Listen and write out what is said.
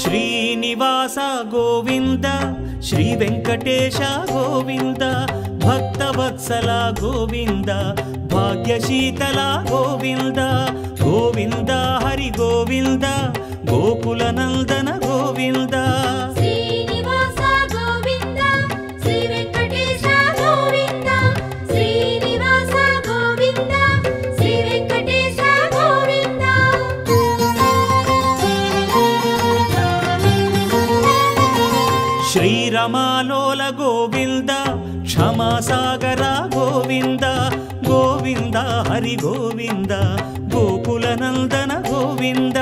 Srinivasa Govinda Shri Venkatesha Govinda Bhaktavatsala Govinda భాగ్యశీతల Govinda Govinda Hari Govinda Gokula Nandana Govinda Srinivasa Govinda Shri Venkatesha Govinda Srinivasa Govinda Shri Venkatesha Govinda శ్రీరమాలోల Govinda క్షమాసాగర Govinda Govinda Hari Govinda Gokula Nandana Govinda